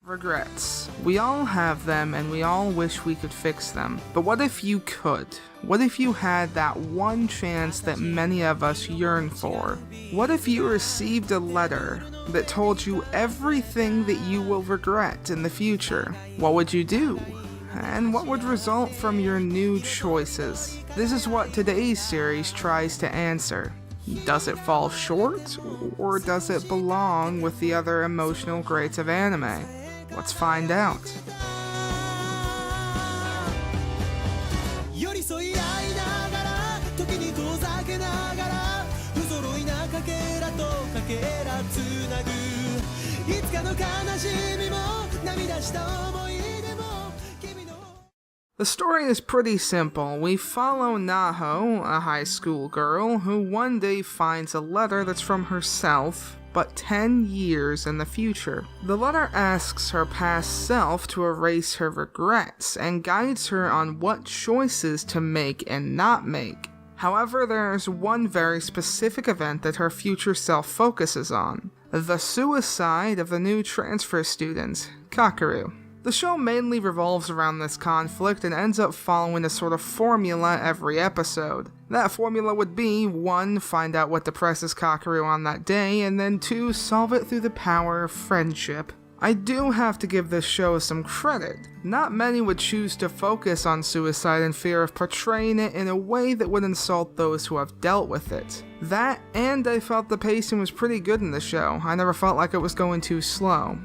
Regrets. We all have them and we all wish we could fix them. But what if you could? What if you had that one chance that many of us yearn for? What if you received a letter that told you everything that you will regret in the future? What would you do? And what would result from your new choices? This is what today's series tries to answer. Does it fall short, or does it belong with the other emotional greats of anime? Let's find out. The story is pretty simple. We follow Naho, a high school girl, who one day finds a letter that's from herself, but 10 years in the future. The letter asks her past self to erase her regrets, and guides her on what choices to make and not make. However, there's one very specific event that her future self focuses on: the suicide of the new transfer student, Kakeru. The show mainly revolves around this conflict and ends up following a sort of formula every episode. That formula would be 1. Find out what depresses Kakeru on that day, and then 2. Solve it through the power of friendship. I do have to give this show some credit. Not many would choose to focus on suicide in fear of portraying it in a way that would insult those who have dealt with it. That, and I felt the pacing was pretty good in the show. I never felt like it was going too slow.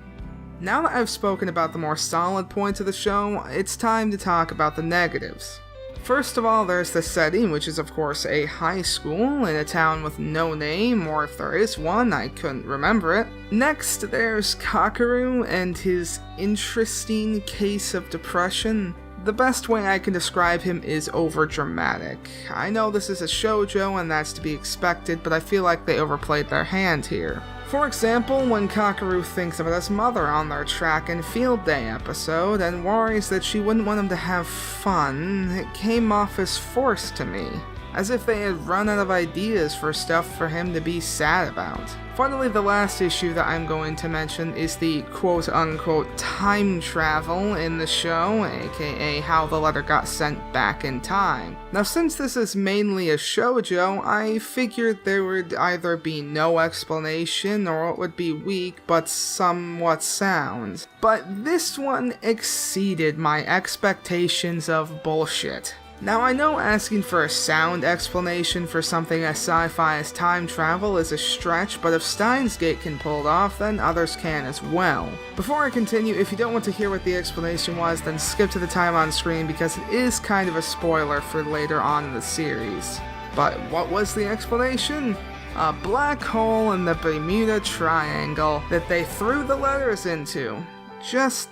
Now that I've spoken about the more solid points of the show, it's time to talk about the negatives. First of all, there's the setting, which is of course a high school in a town with no name, or if there is one, I couldn't remember it. Next, there's Kakeru and his interesting case of depression. The best way I can describe him is overdramatic. I know this is a shoujo and that's to be expected, but I feel like they overplayed their hand here. For example, when Kakeru thinks about his mother on their track and field day episode and worries that she wouldn't want him to have fun, it came off as forced to me, as if they had run out of ideas for stuff for him to be sad about. Finally, the last issue that I'm going to mention is the quote-unquote time travel in the show, aka how the letter got sent back in time. Now, since this is mainly a shoujo, I figured there would either be no explanation or it would be weak but somewhat sound. But this one exceeded my expectations of bullshit. Now, I know asking for a sound explanation for something as sci-fi as time travel is a stretch, but if Steins Gate can pull it off, then others can as well. Before I continue, if you don't want to hear what the explanation was, then skip to the time on screen because it is kind of a spoiler for later on in the series. But what was the explanation? A black hole in the Bermuda Triangle that they threw the letters into. Just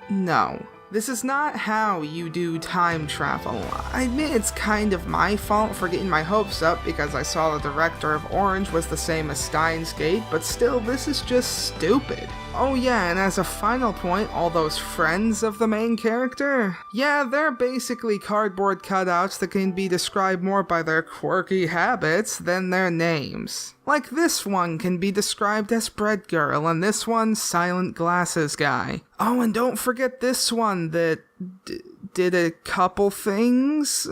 no. This is not how you do time travel. I admit it's kind of my fault for getting my hopes up because I saw the director of Orange was the same as Steins Gate, but still, this is just stupid. Oh yeah, and as a final point, all those friends of the main character? Yeah, they're basically cardboard cutouts that can be described more by their quirky habits than their names. Like this one can be described as Bread Girl, and this one Silent Glasses Guy. Oh, and don't forget this one that did a couple things,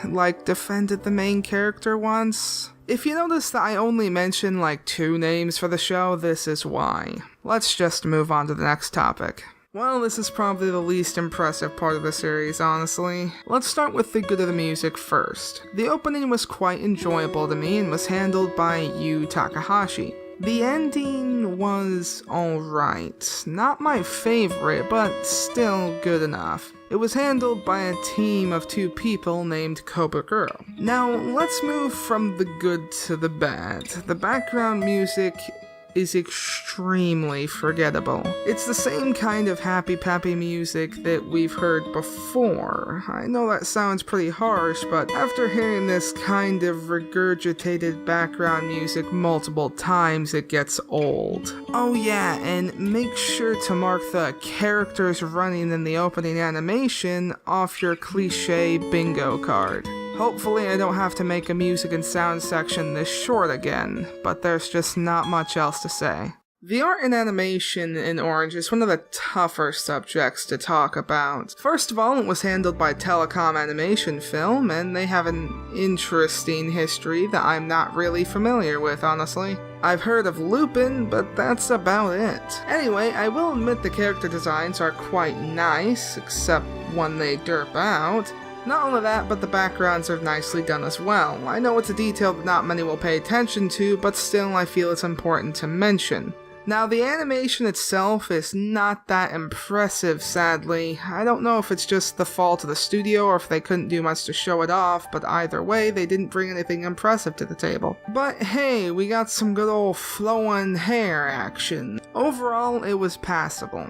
like defended the main character once. If you notice that I only mention like 2 names for the show, this is why. Let's just move on to the next topic. Well, this is probably the least impressive part of the series, honestly. Let's start with the good of the music first. The opening was quite enjoyable to me and was handled by Yu Takahashi. The ending was alright. Not my favorite, but still good enough. It was handled by a team of 2 people named Cobra Girl. Now, let's move from the good to the bad. The background music is extremely forgettable. It's the same kind of happy-pappy music that we've heard before. I know that sounds pretty harsh, but after hearing this kind of regurgitated background music multiple times, it gets old. Oh yeah, and make sure to mark the characters running in the opening animation off your cliche bingo card. Hopefully I don't have to make a music and sound section this short again, but there's just not much else to say. The art and animation in Orange is one of the tougher subjects to talk about. First of all, it was handled by Telecom Animation Film, and they have an interesting history that I'm not really familiar with, honestly. I've heard of Lupin, but that's about it. Anyway, I will admit the character designs are quite nice, except when they derp out. Not only that, but the backgrounds are nicely done as well. I know it's a detail that not many will pay attention to, but still I feel it's important to mention. Now, the animation itself is not that impressive, sadly. I don't know if it's just the fault of the studio or if they couldn't do much to show it off, but either way, they didn't bring anything impressive to the table. But hey, we got some good old flowing hair action. Overall, it was passable.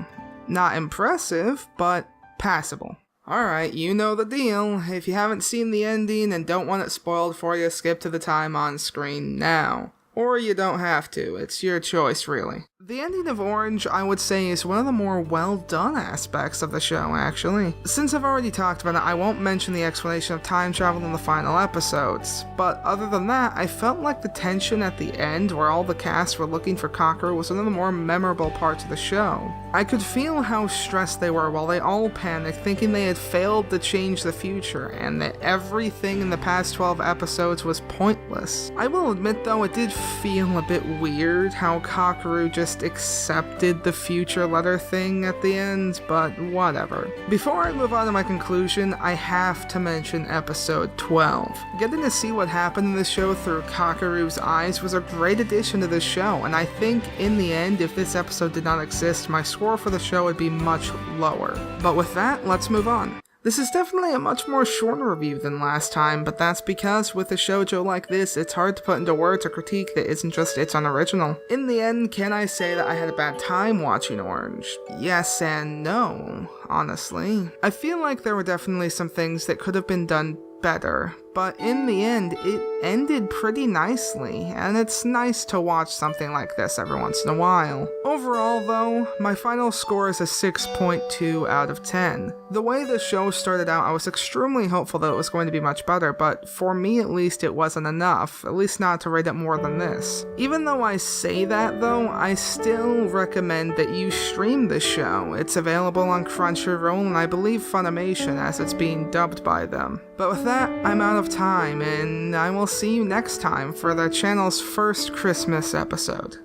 Not impressive, but passable. Alright, you know the deal. If you haven't seen the ending and don't want it spoiled for you, skip to the time on screen now. Or you don't have to, it's your choice really. The ending of Orange, I would say, is one of the more well-done aspects of the show, actually. Since I've already talked about it, I won't mention the explanation of time travel in the final episodes, but other than that, I felt like the tension at the end, where all the cast were looking for Kakeru, was one of the more memorable parts of the show. I could feel how stressed they were while they all panicked, thinking they had failed to change the future, and that everything in the past 12 episodes was pointless. I will admit though, it did feel a bit weird how Kakeru just accepted the future letter thing at the end, but whatever. Before I move on to my conclusion, I have to mention episode 12. Getting to see what happened in this show through Kakeru's eyes was a great addition to the show, and I think in the end, if this episode did not exist, my score for the show would be much lower. But with that, let's move on. This is definitely a much more shorter review than last time, but that's because with a shoujo like this, it's hard to put into words a critique that isn't just its own original. In the end, can I say that I had a bad time watching Orange? Yes and no, honestly. I feel like there were definitely some things that could have been done better, but in the end, it ended pretty nicely, and it's nice to watch something like this every once in a while. Overall though, my final score is a 6.2 out of 10. The way the show started out, I was extremely hopeful that it was going to be much better, but for me at least it wasn't enough, at least not to rate it more than this. Even though I say that though, I still recommend that you stream the show. It's available on Crunchyroll and I believe Funimation as it's being dubbed by them. But with that, I'm out of time, and I will see you next time for the channel's first Christmas episode.